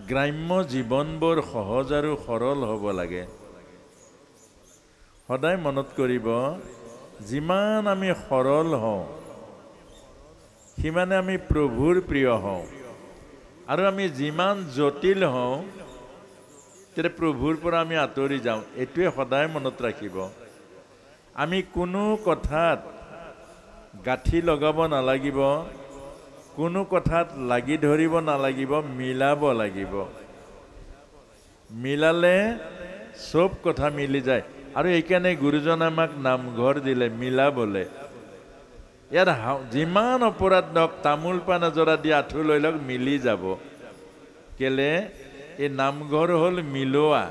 গ্ৰাম্য জীৱনবোৰ সহজ আৰু সৰল হ'ব লাগে। সদায় মনত কৰিব, যিমান আমি সৰল হওঁ সিমানে আমি প্ৰভুৰ প্ৰিয় হওঁ, আৰু আমি যিমান জটিল হওঁ তেতিয়া প্ৰভুৰ পৰা আমি আঁতৰি যাওঁ। এইটোৱে সদায় মনত ৰাখিব। আমি কোনো কথাত গাঁঠি লগাব নালাগিব, কোনো কথাত লাগি ধৰিব নালাগিব, মিলাব লাগিব। মিলালে চব কথা মিলি যায়। আৰু এইকাৰণে গুৰুজনে আমাক নামঘৰ দিলে মিলাবলে। ইয়াত যিমান অপৰাধ নক তামোল পাণ এজৰা দি আঁঠু লৈ লওক, মিলি যাব। কেলে? এই নামঘৰ হ'ল মিলোৱা।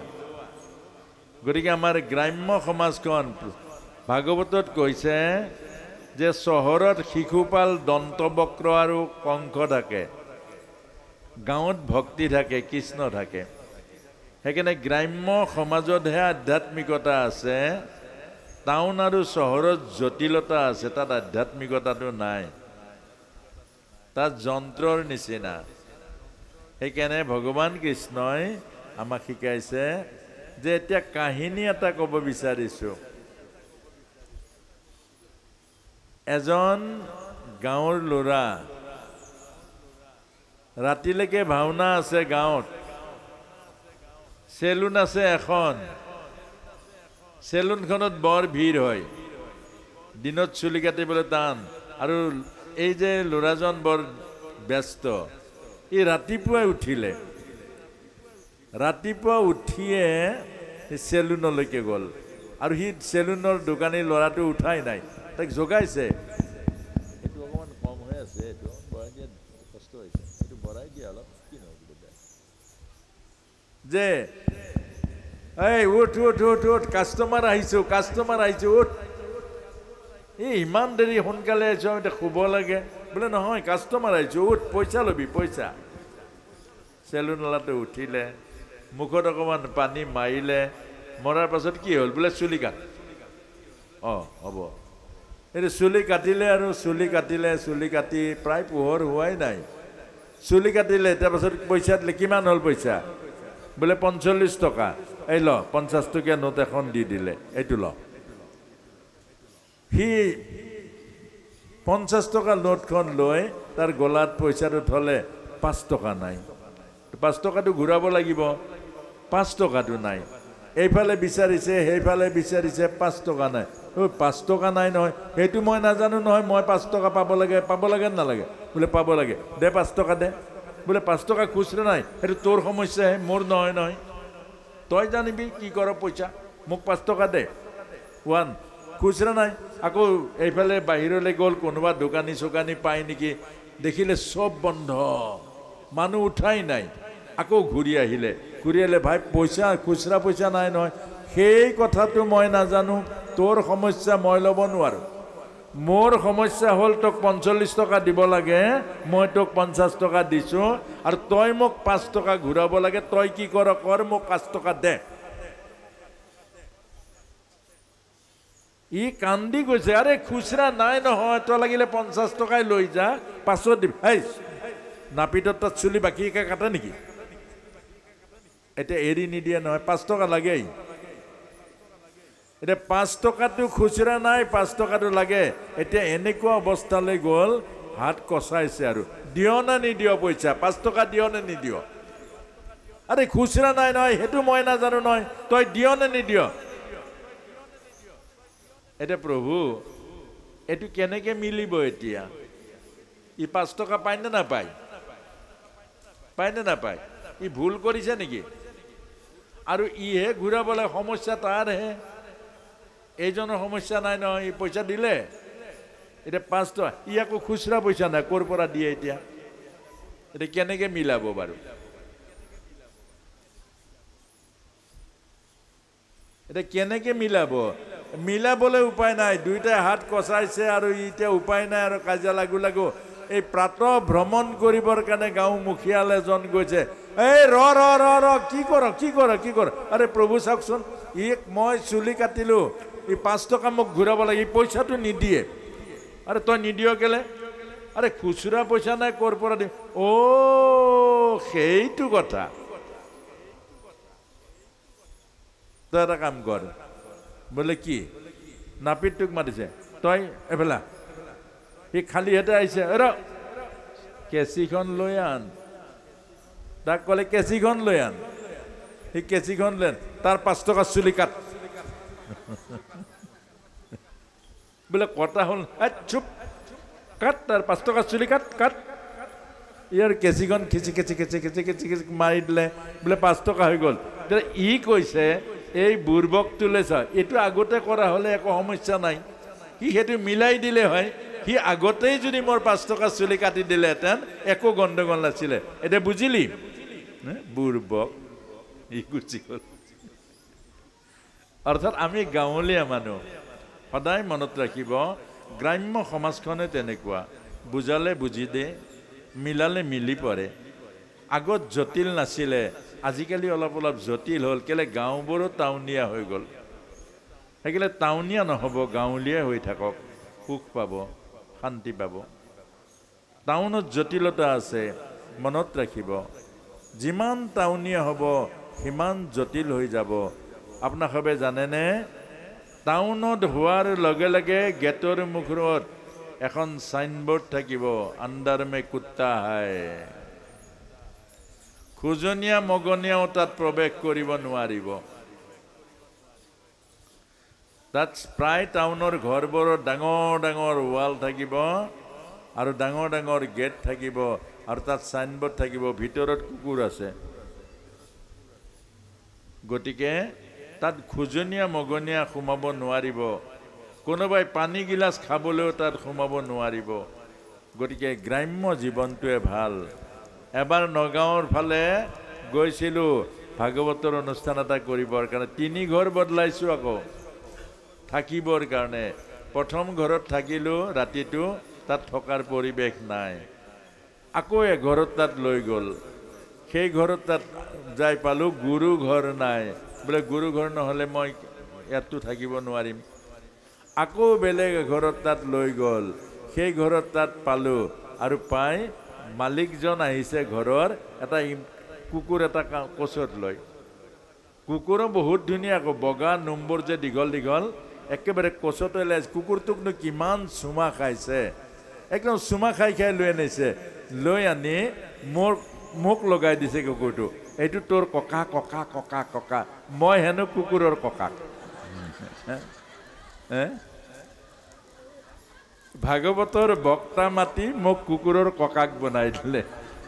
গতিকে আমাৰ গ্ৰাম্য সমাজখন ভাগৱতত কৈছে যে চহৰত শিশুপাল দন্তবক্ৰ আৰু কংস থাকে, গাঁৱত ভক্তি থাকে, কৃষ্ণ থাকে। সেইকাৰণে গ্ৰাম্য সমাজতহে আধ্যাত্মিকতা আছে, টাউন আৰু চহৰত জটিলতা আছে, তাত আধ্যাত্মিকতাটো নাই, তাত যন্ত্ৰৰ নিচিনা। সেইকাৰণে ভগৱান কৃষ্ণই আমাক শিকাইছে যে এতিয়া কাহিনী এটা ক'ব বিচাৰিছোঁ। এজন গাঁৱৰ ল'ৰা, ৰাতিলৈকে ভাওনা আছে গাঁৱত, চেলুন আছে এখন, চেলুনখনত বৰ ভিৰ হয়, দিনত চুলি কাটিবলৈ টান, আৰু এই যে ল'ৰাজন বৰ ব্যস্ত। ই ৰাতিপুৱাই উঠিলে, ৰাতিপুৱা উঠিয়ে চেলুনলৈকে গ'ল, আৰু সি চেলুনৰ দোকানী ল'ৰাটো উঠাই নাই, তাক জগাইছে। এইটো অকণমান কম হৈ আছে, এইটো বঢ়াই দিয়া কষ্ট হৈছে, এইটো বঢ়াই দিয়া অলপ, কি নহয় যে এই উঠ উঠ উঠ উঠ, কাষ্টমাৰ আহিছোঁ, কাষ্টমাৰ আহিছোঁ, উঠ। এই ইমান দেৰি সোনকালে আহিছোঁ, আমি এতিয়া শুব লাগে। বোলে নহয়, কাষ্টমাৰ আহিছোঁ, উঠ, পইচা ল'বি, পইচা। চেলুনৱালাটো উঠিলে, মুখত অকণমান পানী মাৰিলে, মৰাৰ পাছত কি হ'ল? বোলে চুলি কাট। অঁ হ'ব, এইটো চুলি কাটিলে, আৰু চুলি কাটিলে, চুলি কাটি প্ৰায় পোহৰ হোৱাই নাই, চুলি কাটিলে। তাৰপাছত পইচা দিলে, কিমান হ'ল পইচা? বোলে 45 টকা। এই ল, 50 টকীয়া নোট এখন দি দিলে, এইটো ল। সি 50 টকা নোটখন লৈ তাৰ গলাত পইচাটো থলে, 5 টকা নাই। 5 টকাটো ঘূৰাব লাগিব, 5 টকাটো নাই। এইফালে বিচাৰিছে, সেইফালে বিচাৰিছে, 5 টকা নাই। 5 টকা নাই নহয়, সেইটো মই নাজানো নহয়, মই 5 টকা পাব লাগে, পাব লাগে নালাগে? বোলে পাব লাগে, দে 5 টকা দে। বোলে 5 টকা খুচৰা নাই, সেইটো তোৰ সমস্যাহে, মোৰ নহয় নহয়, তই জানিবি কি কৰ পইচা, মোক 5 টকা দে। ওৱান খুচৰা নাই। আকৌ এইফালে বাহিৰলৈ গ'ল, কোনোবা দোকানী চোকানী পায় নেকি, দেখিলে চব বন্ধ, মানুহ উঠাই নাই। আকৌ ঘূৰি আহিলে, ভাই পইচা খুচৰা পইচা নাই নহয়। সেই কথাটো মই নাজানো, তোৰ সমস্যা মই ল'ব নোৱাৰোঁ। মোৰ সমস্যা হ'ল তোক 45 টকা দিব লাগে, মই তোক 50 টকা দিছোঁ, আৰু তই মোক 5 টকা ঘূৰাব লাগে। তই কি কৰ কৰ, মোক 5 টকা দে। ই কান্দি গৈছে, আৰে খুচৰা নাই নহয়, তই লাগিলে 50 টকাই লৈ যা, পাছত দিবি। এই নাপিতৰ তাত চুলি বাকীকৈ কাটে নেকি? এতিয়া এৰি নিদিয়ে নহয়, 5 টকা লাগেই। এতিয়া 5 টকাটো খুচৰা নাই, 5 টকাটো লাগে। এতিয়া এনেকুৱা অৱস্থালৈ গ'ল, হাত কচাইছে আৰু, দিয় নে নিদিয় পইচা, 5 টকা দিয় নে নিদিয়? আৰে খুচৰা নাই নহয়, সেইটো মই নাজানো নহয়, তই দিয় নে নিদিয়? এতিয়া প্ৰভু, এইটো কেনেকৈ মিলিব? এতিয়া ই 5 টকা পায় নে নাপায়? পায় নে নাপায়? ই ভুল কৰিছে নেকি? আৰু ইহে ঘূৰাবলৈ, সমস্যা তাৰহে, এইজনৰ সমস্যা নাই নহয়, ই পইচা দিলে। এতিয়া 5 টকা, ই আকৌ খুচৰা পইচা নাই, ক'ৰ পৰা দিয়ে এতিয়া? এতিয়া কেনেকৈ মিলাব বাৰু? এতিয়া কেনেকৈ মিলাব? মিলাবলৈ উপায় নাই, দুইটাই হাত কচাইছে, আৰু এতিয়া উপায় নাই, আৰু কাজিয়া লাগু লাগু। এই প্ৰাতঃ ভ্ৰমণ কৰিবৰ কাৰণে গাঁও মুখিয়াল এজন গৈছে। এই ৰ ৰ ৰ ৰ, কি কৰ কি কৰ কি কৰ? আৰে প্ৰভু চাওকচোন, মই চুলি কাটিলোঁ, 5 টকা মোক ঘূৰাব লাগে, পইচাটো নিদিয়ে। আৰে তই নিদিয় কেলে? আৰে খুচুৰা পইচা নাই, ক'ৰ পৰা দিম? অ' সেইটো কথা। তই এটা কাম কৰ বোলে কি নাপিতটোক মাতিছে তই এফালে সি খালী হাতে আহিছে ৰ কেঁচিখন লৈ আন তাক ক'লে কেঁচিখন লৈ আন সি কেঁচিখন লৈ আন তাৰ 5 টকা চুলি কাট বোলে কটা হ'ল চুপ কাট তাৰ 5 টকা চুলি কাট কাট ইয়াৰ কেঁচিখন খিচি খেচি খেচি খেচি খেচি খেচি মাৰি দিলে বোলে 5 টকা হৈ গ'ল ই কৈছে এই বুৰ্বকটোলে চা এইটো আগতে কৰা হ'লে একো সমস্যা নাই সি সেইটো মিলাই দিলে হয় সি আগতেই যদি মোৰ 5 টকা চুলি কাটি দিলেহেঁতেন একো গণ্ডগোল নাছিলে এতিয়া বুজিলি বুৰ্বক ই গুচি গ'ল অৰ্থাৎ আমি গাঁৱলীয়া মানুহ সদায় মনত ৰাখিব গ্ৰাম্য সমাজখনে তেনেকুৱা বুজালে বুজি দে মিলালে মিলি পৰে আগত জটিল নাছিলে আজিকালি অলপ অলপ জটিল হ'ল কেলে গাঁওবোৰো টাউনীয়া হৈ গ'ল সেইকাৰণে টাউনীয়া নহ'ব গাঁৱলীয়া হৈ থাকক সুখ পাব শান্তি পাব টাউনত জটিলতা আছে মনত ৰাখিব যিমান টাউনীয়া হ'ব সিমান জটিল হৈ যাব আপোনাক সবে জানেনে টাউনত হোৱাৰ লগে লগে গেটৰ মুখত এখন সাইনবোৰ্ড থাকিব আন্ডাৰ মে কুত্তা হায় খুজনীয়া মগনীয়াও তাত প্ৰৱেশ কৰিব নোৱাৰিব তাত প্ৰায় টাউনৰ ঘৰবোৰত ডাঙৰ ডাঙৰ ৱাল থাকিব আৰু ডাঙৰ ডাঙৰ গেট থাকিব আৰু তাত সাইনবোৰ্ড থাকিব ভিতৰত কুকুৰ আছে গতিকে তাত খুজনীয়া মগনীয়া সোমাব নোৱাৰিব কোনোবাই পানী গিলাস খাবলৈও তাত সোমাব নোৱাৰিব গতিকে গ্ৰাম্য জীৱনটোৱে ভাল এবাৰ নগাঁৱৰ ফালে গৈছিলো ভাগৱতৰ অনুষ্ঠান এটা কৰিবৰ কাৰণে 3 ঘৰ বদলাইছো আকৌ থাকিবৰ কাৰণে প্ৰথম ঘৰত থাকিলো ৰাতিটো তাত থকাৰ পৰিবেশ নাই আকৌ ঘৰত তাত লৈ গ'ল সেই ঘৰত তাত যাই পালো গুৰু ঘৰ নাই বোলে গুৰু ঘৰ নহ'লে মই ইয়াতো থাকিব নোৱাৰিম আকৌ বেলেগ ঘৰত তাত লৈ গ'ল সেই ঘৰত তাত পালো আৰু পাই মালিকজন আহিছে ঘৰৰ এটা কুকুৰ এটা কোচত লৈ কুকুৰো বহুত ধুনীয়া আকৌ বগা নম্বৰ যে দীঘল দীঘল একেবাৰে কোচতে লৈ কুকুৰটোকনো কিমান চুমা খাইছে একদম চুমা খাই খাই লৈ আনিছে লৈ আনি মোক লগাই দিছে কুকুৰটো এইটো তোৰ ককা ককা ককা ককা মই হেনো কুকুৰৰ ককাক ভাগৱতৰ বক্তা মাতি মোক কুকুৰৰ ককাক বনাই দিলে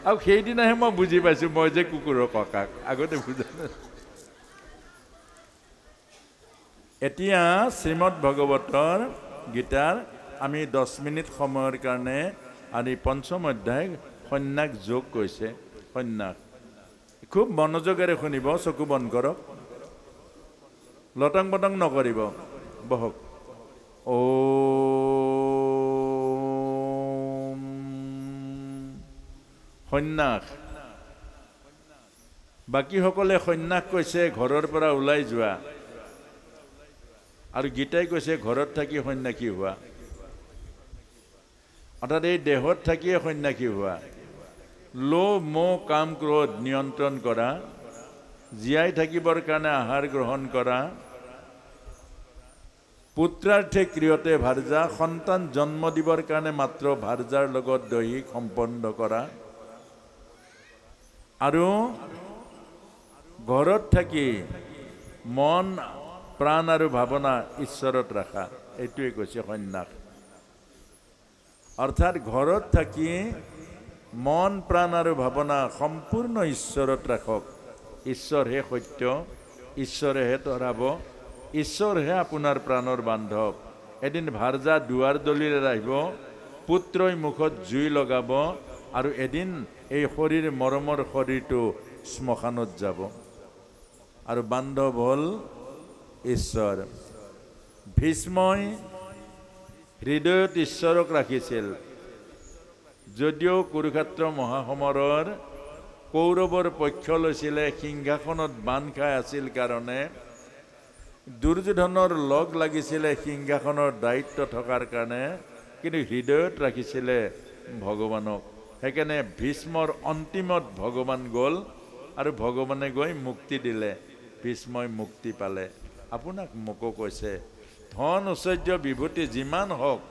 আৰু সেইদিনাহে মই বুজি পাইছো মই যে কুকুৰৰ ককাক আগতে বুজা এতিয়া শ্ৰীমদ ভাগৱতৰ গীতাৰ আমি 10 মিনিট সময়ৰ কাৰণে আৰু 5ম অধ্যায় সন্ন্যাস যোগ কৈছে সন্ন্যাস খুব মনোযোগেৰে শুনিব চকু বন্ধ কৰক লটং পটং নকৰিব বহক সন্ন্যাস বাকীসকলে সন্ন্যাস কৈছে ঘৰৰ পৰা ওলাই যোৱা আৰু গীতাই কৈছে ঘৰত থাকি সন্ন্যাসী হোৱা অৰ্থাৎ এই দেহত থাকিয়ে সন্ন্যাসী হোৱা লোভ মোহ কাম ক্ৰোধ নিয়ন্ত্ৰণ কৰা জীয়াই থাকিবৰ কাৰণে আহাৰ গ্ৰহণ কৰা পুত্ৰাৰ্থে ক্ৰিয়তে ভাৰ্যা সন্তান জন্ম দিবৰ কাৰণে মাত্ৰ ভাৰ্যাৰ লগত দৈহিক সম্পন্ন কৰা আৰু ঘৰত থাকি মন প্ৰাণ আৰু ভাৱনা ঈশ্বৰত ৰাখা এইটোৱে কৈছে সন্ন্যাস অৰ্থাৎ ঘৰত থাকি মন প্ৰাণ আৰু ভাৱনা সম্পূৰ্ণ ঈশ্বৰত ৰাখক ঈশ্বৰহে সত্য ঈশ্বৰেহে তৰাব ঈশ্বৰহে আপোনাৰ প্ৰাণৰ বান্ধৱ এদিন ভাৰ্যা দুৱাৰ দলিৰে আহিব পুত্ৰই মুখত জুই লগাব আৰু এদিন এই শৰীৰ মৰমৰ শৰীৰটো শ্মশানত যাব আৰু বান্ধৱ হ'ল ঈশ্বৰ ভীষ্মই হৃদয়ত ঈশ্বৰক ৰাখিছিল যদিও কুৰুক্ষেত্ৰ মহাসমৰৰ কৌৰৱৰ পক্ষ লৈছিলে সিংহাসনত বান্ধ খাই আছিল কাৰণে দুৰ্যোধনৰ লগ লাগিছিলে সিংহাসনৰ দায়িত্ব থকাৰ কাৰণে কিন্তু হৃদয়ত ৰাখিছিলে ভগৱানক সেইকাৰণে ভীষ্মৰ অন্তিমত ভগৱান গ'ল আৰু ভগৱানে গৈ মুক্তি দিলে বিস্ময় মুক্তি পালে। আপোনাক মোকো কৈছে ধন ঐশ্বৰ্য বিভূতি যিমান হওক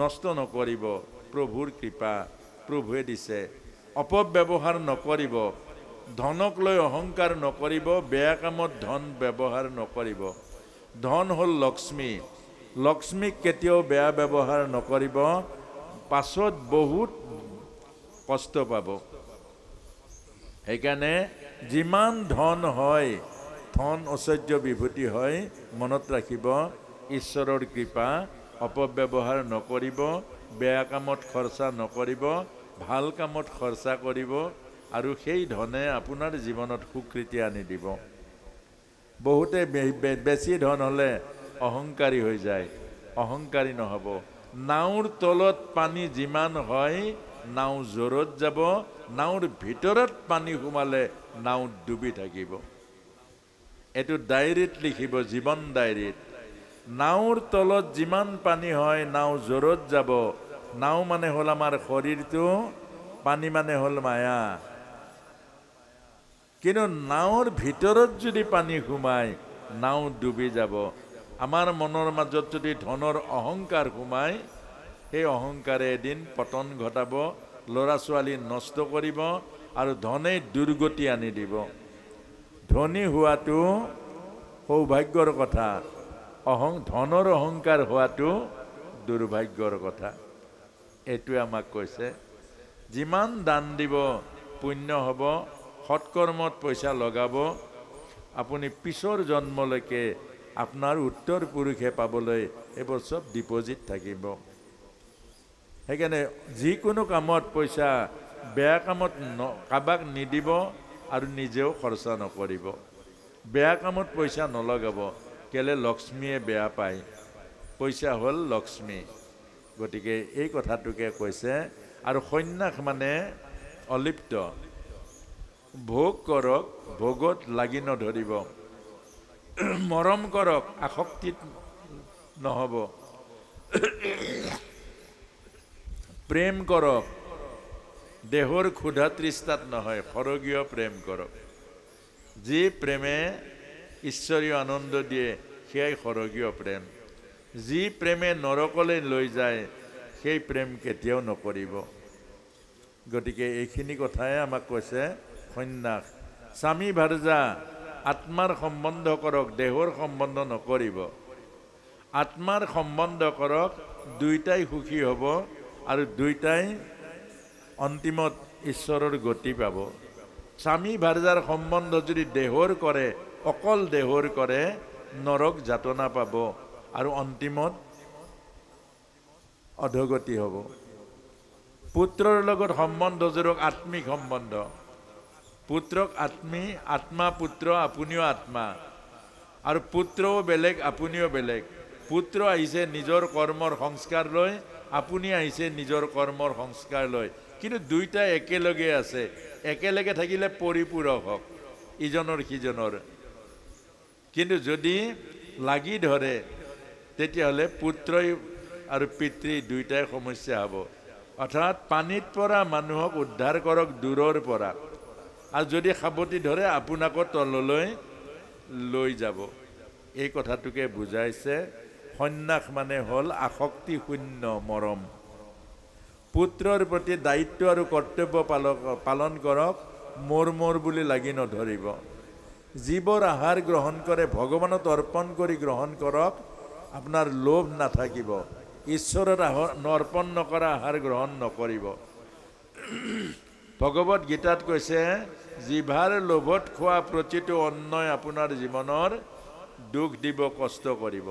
নষ্ট নকৰিব, প্ৰভুৰ কৃপা, প্ৰভুৱে দিছে। অপব্যৱহাৰ নকৰিব, ধনক লৈ অহংকাৰ নকৰিব, বেয়া কামত ধন ব্যৱহাৰ নকৰিব। ধন হ'ল লক্ষ্মী, লক্ষ্মীক কেতিয়াও বেয়া ব্যৱহাৰ নকৰিব, পাছত বহুত কষ্ট পাব। সেইকাৰণে যিমান ধন হয়, ধন ঐশ্বৰ্য বিভূতি হয়, মনত ৰাখিব ঈশ্বৰৰ কৃপা, অপব্যৱহাৰ নকৰিব, বেয়া কামত খৰচা নকৰিব, ভাল কামত খৰচা কৰিব, আৰু সেই ধনে আপোনাৰ জীৱনত সুকৃতি আনি দিব। বহুতে বেছি ধন হ'লে অহংকাৰী হৈ যায়, অহংকাৰী নহ'ব। নাওৰ তলত পানী যিমান হয় নাও জোৰত যাব, নাওৰ ভিতৰত পানী সোমালে নাও ডুবি থাকিব। এইটো ডায়েৰীত লিখিব, জীৱন ডায়েৰীত। নাওৰ তলত যিমান পানী হয় নাও জোৰত যাব। নাও মানে হ'ল আমাৰ শৰীৰটো, পানী মানে হ'ল মায়া। কিন্তু নাওৰ ভিতৰত যদি পানী সোমায় নাও ডুবি যাব। আমাৰ মনৰ মাজত যদি ধনৰ অহংকাৰ সোমায়, সেই অহংকাৰে এদিন পতন ঘটাব, ল'ৰা ছোৱালী নষ্ট কৰিব, আৰু ধনে দুৰ্গতি আনি দিব। ধনী হোৱাটো সৌভাগ্যৰ কথা, ধনৰ অহংকাৰ হোৱাটো দুৰ্ভাগ্যৰ কথা। এইটোৱে আমাক কৈছে যিমান দান দিব পুণ্য হ'ব, সৎকৰ্মত পইচা লগাব, আপুনি পিছৰ জন্মলৈকে আপোনাৰ উত্তৰ পুৰুষে পাবলৈ এইবোৰ চব ডিপজিট থাকিব। সেইকাৰণে যিকোনো কামত পইচা বেয়া কামত কাবাক নিদিব আৰু নিজেও খৰচা নকৰিব। বেয়া কামত পইচা নলগাব, কেলে লক্ষ্মীয়ে বেয়া পায়। পইচা হ'ল লক্ষ্মী। গতিকে এই কথাটোকে কৈছে। আৰু সন্ন্যাস মানে অলিপ্ত, ভোগ কৰক, ভোগত লাগি নধৰিব। মৰম কৰক, আসক্তিত নহ'ব। প্ৰেম কৰক, দেহৰ ক্ষুধা তৃষ্ণাত নহয়, স্বৰ্গীয় প্ৰেম কৰক। যি প্ৰেমে ঈশ্বৰীয় আনন্দ দিয়ে সেয়াই স্বৰ্গীয় প্ৰেম। যি প্ৰেমে নৰকলৈ লৈ যায় সেই প্ৰেম কেতিয়াও নকৰিব। গতিকে এইখিনি কথাই আমাক কৈছে সন্ন্যাস। স্বামী ভাৰ্যা, আত্মাৰ সম্বন্ধ কৰক, দেহৰ সম্বন্ধ নকৰিব। আত্মাৰ সম্বন্ধ কৰক, দুইটাই সুখী হ'ব আৰু দুইটাই অন্তিমত ঈশ্বৰৰ গতি পাব। স্বামী ভাৰ্যাৰ সম্বন্ধ যদি দেহৰ কৰে, অকল দেহৰ কৰে, নৰক যাতনা পাব আৰু অন্তিমত অধোগতি হ'ব। পুত্ৰৰ লগত সম্বন্ধ জোৰক, আত্মিক সম্বন্ধ। পুত্ৰক আত্মা পুত্ৰ, আপুনিও আত্মা। আৰু পুত্ৰও বেলেগ, আপুনিও বেলেগ। পুত্ৰ আহিছে নিজৰ কৰ্মৰ সংস্কাৰ লৈ, আপুনি আহিছে নিজৰ কৰ্মৰ সংস্কাৰ লৈ, কিন্তু দুইটা একেলগে আছে। একেলগে থাকিলে পৰিপূৰক হওক ইজনৰ সিজনৰ। কিন্তু যদি লাগি ধৰে তেতিয়াহ'লে পুত্ৰই আৰু পিতৃ দুইটাই সমস্যা হ'ব। অৰ্থাৎ পানীত পৰা মানুহক উদ্ধাৰ কৰক দূৰৰ পৰা, আৰু যদি সাৱটি ধৰে আপোনাকো তললৈ লৈ যাব। এই কথাটোকে বুজাইছে। সন্ন্যাস মানে হ'ল আসক্তি শূন্য মৰম। পুত্ৰৰ প্ৰতি দায়িত্ব আৰু কৰ্তব্য পালন কৰক, মোৰ বুলি লাগি নধৰিব। যিবোৰ আহাৰ গ্ৰহণ কৰে ভগৱানত অৰ্পণ কৰি গ্ৰহণ কৰক, আপোনাৰ লোভ নাথাকিব। ঈশ্বৰৰ অৰ্পণ নকৰা আহাৰ গ্ৰহণ নকৰিব। ভগৱত গীতাত কৈছে, জিভাৰ লোভত খোৱা প্ৰতিটো অন্নই আপোনাৰ জীৱনৰ দুখ দিব, কষ্ট কৰিব।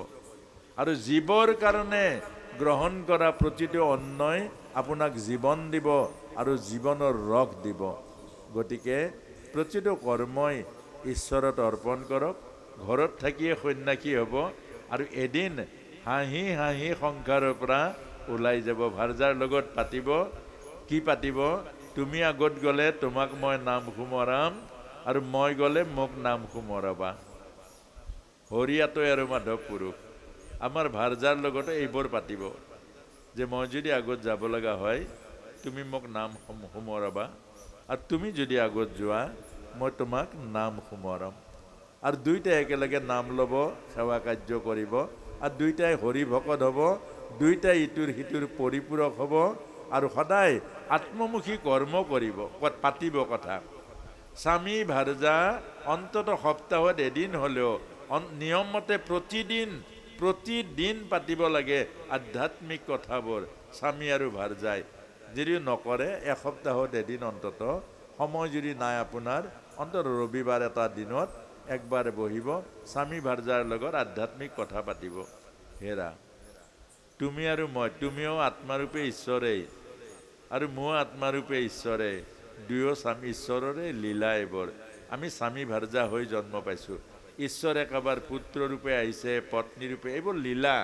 আৰু জীৱৰ কাৰণে গ্ৰহণ কৰা প্ৰতিটো অন্নই আপোনাক জীৱন দিব আৰু জীৱনৰ ৰস দিব। গতিকে প্ৰতিটো কৰ্মই ঈশ্বৰত অৰ্পণ কৰক। ঘৰত থাকিয়ে সন্ন্যাসী হ'ব আৰু এদিন হাঁহি হাঁহি সংসাৰৰ পৰা ওলাই যাব। ভাৰ্যাৰ লগত পাতিব, কি পাতিব? তুমি আগত গ'লে তোমাক মই নাম সোমৰাম, আৰু মই গ'লে মোক নাম সোমৰাবা। হৰিয়াতৈ আৰু মাধৱ পুৰুষ আমাৰ ভাৰ্যাৰ লগতো এইবোৰ পাতিব যে মই যদি আগত যাব লগা হয় তুমি মোক নাম সোমৰাবা, আৰু তুমি যদি আগত যোৱা মই তোমাক নাম সোমৰাম। আৰু দুইটাই একেলগে নাম ল'ব, সেৱা কাৰ্য কৰিব, আৰু দুইটাই হৰি ভকত হ'ব, দুইটাই ইটোৰ সিটোৰ পৰিপূৰক হ'ব, আৰু সদায় আত্মমুখী কৰ্ম কৰিব, পাতিব কথা। স্বামী ভাৰ্যা অন্তত সপ্তাহত এদিন হ'লেও নিয়মমতে প্ৰতিদিন পাতিব লাগে আধ্যাত্মিক কথাবোৰ স্বামী আৰু ভাৰ্যাই। যদি নকৰে এসপ্তাহত এদিন অন্তত সময় যদি নাই আপোনাৰ, অন্তত ৰবিবাৰ এটা দিনত একবাৰ বহিব, স্বামী ভাৰ্যাৰ লগত আধ্যাত্মিক কথা পাতিব। হেৰা, তুমি আৰু মই, তুমিও আত্মাৰূপে ঈশ্বৰেই আৰু ময়ো আত্মাৰূপে ঈশ্বৰে, দুয়ো স্বামী ঈশ্বৰৰে লীলা। এইবোৰ আমি স্বামী ভাৰ্যা হৈ জন্ম পাইছোঁ। ঈশ্বৰে কাৰোবাৰ পুত্ৰৰূপে আহিছে, পত্নীৰূপে, এইবোৰ লীলা,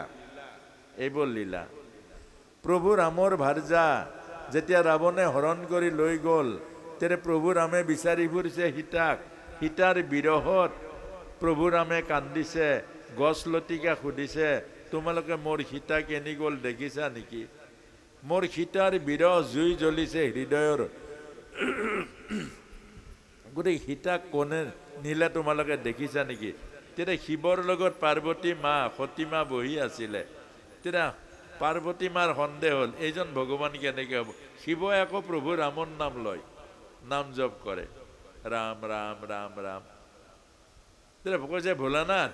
এইবোৰ লীলা। প্ৰভু ৰামৰ ভাৰ্যা যেতিয়া ৰাৱণে হৰণ কৰি লৈ গ'ল, তেতিয়া প্ৰভু ৰামে বিচাৰি ফুৰিছে সীতাক। সীতাৰ বিৰহত প্ৰভু ৰামে কান্দিছে, গছ লতিকা সুধিছে, তোমালোকে মোৰ সীতা কেনি গ'ল দেখিছা নেকি? মোৰ সীতাৰ বিৰহ জুই জ্বলিছে হৃদয়ৰ, গতিকে সীতাক কোনে নিলে তোমালোকে দেখিছা নেকি? তেতিয়া শিৱৰ লগত পাৰ্বতী মা সতী মা বহি আছিলে। তেতিয়া পাৰ্বতী মাৰ সন্দেহ হ'ল, এইজন ভগৱান কেনেকৈ হ'ব? শিৱই আকৌ প্ৰভু ৰামৰ নাম লয়, নাম জপ কৰে, ৰাম ৰাম ৰাম ৰাম। তেতিয়া কৈছে, ভোলানাথ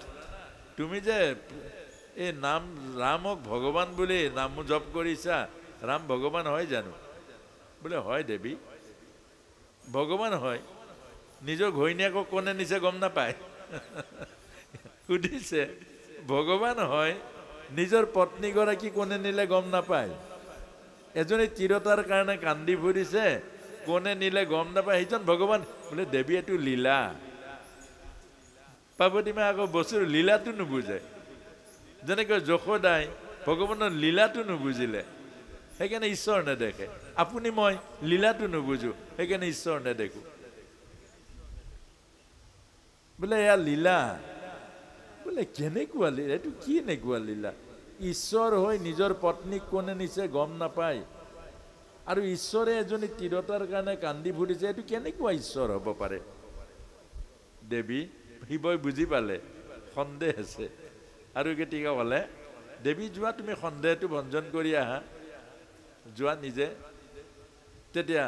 তুমি যে এই নাম ৰামক ভগৱান বুলি নাম জপ কৰিছা, ৰাম ভগৱান হয় জানো? বোলে হয় দেৱী, ভগৱান হয়। নিজৰ ঘৈণীয়েকক কোনে নিছে গম নাপায়? সুধিছে, ভগৱান হয়, নিজৰ পত্নীগৰাকী কোনে নিলে গম নাপায়? এজনী তিৰোতাৰ কাৰণে কান্দি ফুৰিছে, কোনে নিলে গম নাপায়, সেইজন ভগৱান। বোলে দেৱী এইটো লীলা। পাৰ্বতী মায়ে আকৌ বস্তুৰ লীলাটো নুবুজে, যেনেকৈ যশোদাই ভগৱানৰ লীলাটো নুবুজিলে, সেইকাৰণে ঈশ্বৰ নেদেখে। আপুনি মই লীলাটো নুবুজো, সেইকাৰণে ঈশ্বৰ নেদেখো। বোলে এয়া লীলা। বোলে কেনেকুৱা লীলা, এইটো কি এনেকুৱা লীলা? ঈশ্বৰ হৈ নিজৰ পত্নীক কোনে নিছে গম নাপায়, আৰু ঈশ্বৰে এজনী তিৰোতাৰ কাৰণে কান্দি ফুৰিছে, এইটো কেনেকুৱা ঈশ্বৰ হ'ব পাৰে? দেৱী, শিৱই বুজি পালে সন্দেহ আছে, আৰু কেতিয়াবা ক'লে, দেৱী যোৱা, তুমি সন্দেহটো ভঞ্জন কৰি আহা, যোৱা নিজে। তেতিয়া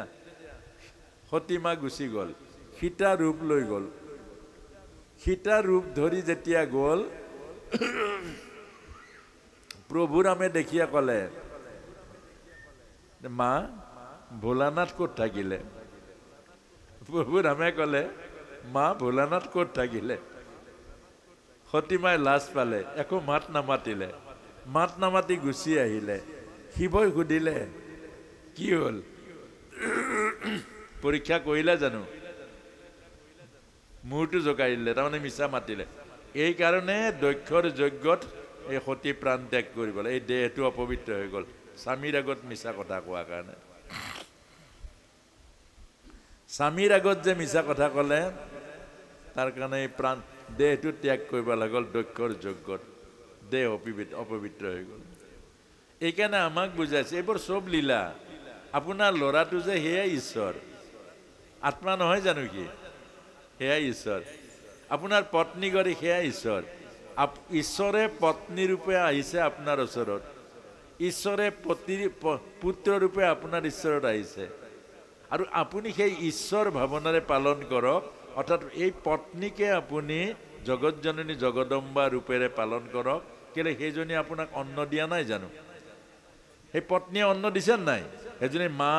সতীমা গুচি গ'ল, সীতা ৰূপ লৈ গ'ল। সীতা ৰূপ ধৰি যেতিয়া গ'ল, প্ৰভু ৰামে দেখিয়া ক'লে, মা ভোলানাথ ক'ত থাকিলে? প্ৰভু ৰামে ক'লে, মা ভোলানাথ ক'ত থাকিলে? সতীমাই লাজ পালে, একো মাত নামাতিলে, মাত নামাতি গুচি আহিলে। শিৱই সুধিলে, কি হ'ল? পৰীক্ষা কৰিলে জানো? মূৰটো জোকাই দিলে, তাৰমানে মিছা মাতিলে। এইকাৰণে দক্ষৰ যজ্ঞত এই সতী প্ৰাণ ত্যাগ কৰিব লাগে, এই দেহটো অপবিত্ৰ হৈ গ'ল স্বামীৰ আগত মিছা কথা কোৱাৰ কাৰণে। স্বামীৰ আগত যে মিছা কথা ক'লে, তাৰ কাৰণে এই প্ৰাণ দেহটো ত্যাগ কৰিব লাগল দক্ষৰ যজ্ঞত, দেহ অপবিত্ৰ হৈ গ'ল। এইকাৰণে আমাক বুজাইছে, এইবোৰ চব লীলা। আপোনাৰ ল'ৰাটো যে সেয়াই ঈশ্বৰ, আত্মা নহয় জানো? কি সেয়াই ঈশ্বৰ। আপোনাৰ পত্নীগৰাকী সেয়াই ঈশ্বৰ। ঈশ্বৰে পত্নী ৰূপে আহিছে আপোনাৰ ওচৰত, ঈশ্বৰে পুত্ৰ ৰূপে আপোনাৰ ঈশ্বৰত আহিছে, আৰু আপুনি সেই ঈশ্বৰ ভাৱনাৰে পালন কৰক। অৰ্থাৎ এই পত্নীকে আপুনি জগতজননী জগদম্বা ৰূপেৰে পালন কৰক। কেলে সেইজনী আপোনাক অন্ন দিয়া নাই জানো? সেই পত্নীয়ে অন্ন দিছে নাই? সেইজনী মা,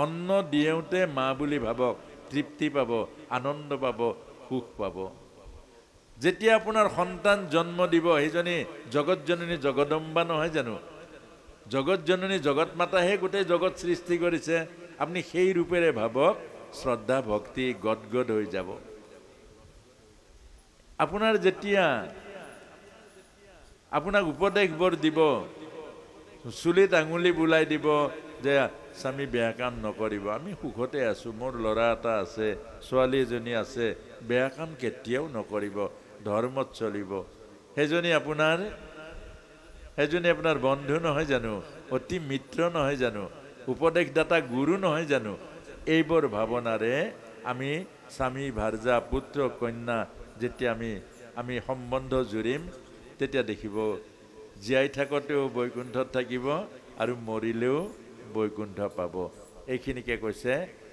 অন্ন দিওঁতে মা বুলি ভাবক, তৃপ্তি পাব, আনন্দ পাব, সুখ পাব। যেতিয়া আপোনাৰ সন্তান জন্ম দিব, সেইজনী জগতজননী জগদম্বা নহয় জানো? জগতজননী জগত মাতাহে গোটেই জগত সৃষ্টি কৰিছে। আপুনি সেই ৰূপেৰে ভাবক, শ্ৰদ্ধা ভক্তি গদগদ হৈ যাব। আপোনাৰ যেতিয়া আপোনাক উপদেশবোৰ দিব, চুলিত আঙুলি বুলাই দিব যে স্বামী বেয়া কাম নকৰিব, আমি সুখতে আছোঁ, মোৰ ল'ৰা এটা আছে, ছোৱালী এজনী আছে, বেয়া কাম কেতিয়াও নকৰিব, ধৰ্মত চলিব, সেইজনী আপোনাৰ বন্ধু নহয় জানো? অতি মিত্ৰ নহয় জানো? উপদেশদাতা গুৰু নহয় জানো? এইবোৰ ভাৱনাৰে আমি স্বামী ভাৰ্যা পুত্ৰ কন্যা যেতিয়া আমি সম্বন্ধ জুৰিম তেতিয়া দেখিব জীয়াই থাকোঁতেও বৈকুণ্ঠত থাকিব আৰু মৰিলেও বৈকুণ্ঠ পাব। এইখিনিকে কৈছে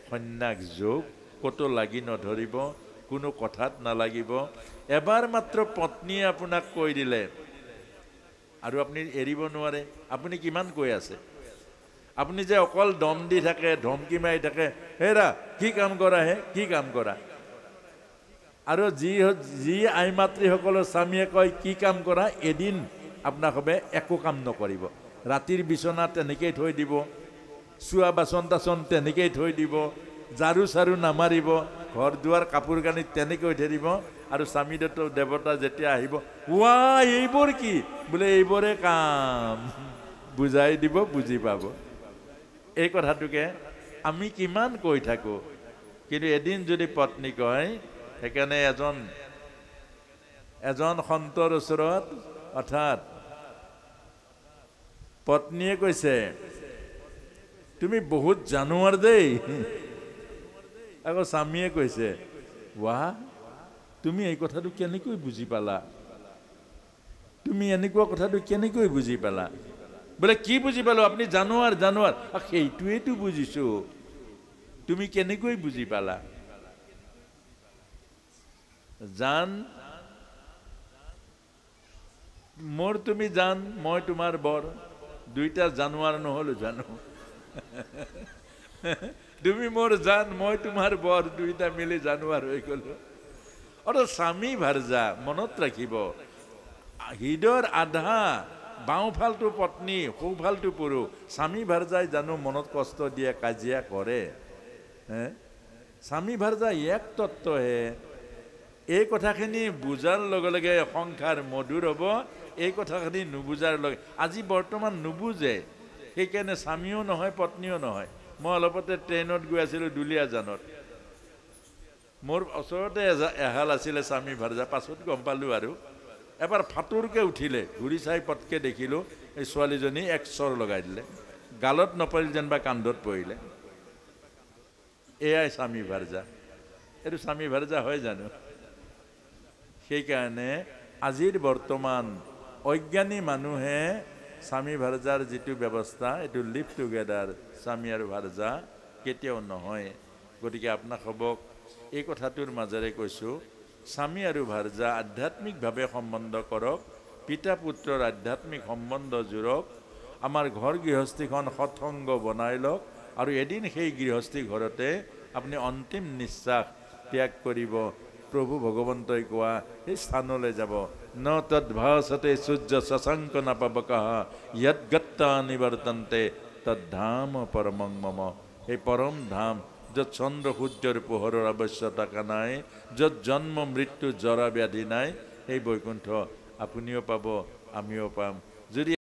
সন্ন্যাস যোগ, ক'তো লাগি নধৰিব, কোনো কথাত নালাগিব। এবাৰ মাত্ৰ পত্নীয়ে আপোনাক কৈ দিলে আৰু আপুনি এৰিব নোৱাৰে। আপুনি কিমান কৈ আছে? আপুনি যে অকল দম দি থাকে, ধমকি মাৰি থাকে, হেৰা কি কাম কৰা হে, কি কাম কৰা। আৰু যি আই মাতৃসকলৰ স্বামীয়ে কয় কি কাম কৰা, এদিন আপোনাক হবে একো কাম নকৰিব। ৰাতিৰ বিচনা তেনেকেই থৈ দিব, চোৱা বাচন তাচন তেনেকেই থৈ দিব, ঝাৰু চাৰু নামাৰিব, ঘৰ দুৱাৰ কাপোৰ কানি তেনেকৈ থৈ দিব। আৰু স্বামী দেৱতা যেতিয়া আহিব, ৱা এইবোৰ কি বোলে, এইবোৰে কাম বুজাই দিব, বুজি পাব। এই কথাটোকে আমি কিমান কৈ থাকোঁ, কিন্তু এদিন যদি পত্নী কয়, সেইকাৰণে এজন সন্তৰ ওচৰত অৰ্থাৎ পত্নীয়ে কৈছে তুমি বহুত জানুৱাৰ দেই। আকৌ স্বামীয়ে কৈছে ৱাহ তুমি এই কথাটো কেনেকৈ বুজি পালা, তুমি এনেকুৱা কথাটো কেনেকৈ বুজি পালা। বোলে কি বুজি পালো, আপুনি জানুৱাৰ সেইটোৱেইতো বুজিছো, তুমি কেনেকৈ বুজি পালা। জান মোৰ তুমি জান, মই তোমাৰ বৰ, দুইটা জানুৱাৰ নহলো জানো। তুমি মোৰ জান, মই তোমাৰ বৰ, দুইটা মিলি জানুৱাৰ হৈ গলো। আৰু স্বামী ভাৰ্যা মনত ৰাখিব, হৃদয়ৰ আধা বাওঁফালটো পত্নী, সোঁফালটো পুৰুষ। স্বামী ভাৰ্যাই জানো মনত কষ্ট দিয়ে, কাজিয়া কৰে? স্বামী ভাৰ্যা এক তত্ত্বহে। এই কথাখিনি বুজাৰ লগে লগে সংসাৰ মধুৰ হ'ব। এই কথাখিনি নুবুজাৰ লগে আজি বৰ্তমান নুবুজে, সেইকাৰণে স্বামীও নহয় পত্নীও নহয়। মই অলপতে ট্ৰেইনত গৈ আছিলোঁ দুলীয়াজানত, মোৰ ওচৰতে এহাল আছিলে স্বামী ভাৰ্যা, পাছত গম পালোঁ আৰু। এবাৰ ফাটোৰকৈ উঠিলে, ঘূৰি চাই পটকৈ দেখিলোঁ এই ছোৱালীজনী এক চৰ লগাই দিলে, গালত নপৰিল যেনিবা কান্ধত পৰিলে। এয়াই স্বামী ভাৰ্যা। এইটো স্বামী ভাৰ্যা হয় জানো? সেইকাৰণে আজিৰ বৰ্তমান অজ্ঞানী মানুহে স্বামী ভাৰ্যাৰ যিটো ব্যৱস্থা, এইটো লিভ টুগেডাৰ, স্বামী আৰু ভাৰ্যা কেতিয়াও নহয়। গতিকে আপোনাসৱক এই কথাটোৰ মাজেৰে কৈছোঁ, স্বামী আৰু ভাৰ্যা আধ্যাত্মিকভাৱে সম্বন্ধ কৰক, পিতা পুত্ৰৰ আধ্যাত্মিক সম্বন্ধ জোৰক, আমাৰ ঘৰ গৃহস্থীখন সৎসংগ বনাই লওক, আৰু এদিন সেই গৃহস্থী ঘৰতে আপুনি অন্তিম নিশ্বাস ত্যাগ কৰিব। প্ৰভু ভগৱন্তই কোৱা সেই স্থানলৈ যাব। ন তদ্ভাসতে সূৰ্য শশাংক নাপাবকাহ য়দ্গত্তা নিবৰ্তন্তে তদ্ধাম পৰমং মম। এই পৰম ধাম য'ত চন্দ্ৰ সূৰ্যৰ পোহৰৰ আৱশ্যকতা নাই, য'ত জন্ম মৃত্যু জৰা ব্যাধি নাই, সেই বৈকুণ্ঠ আপুনিও পাব, আমিও পাম। যদি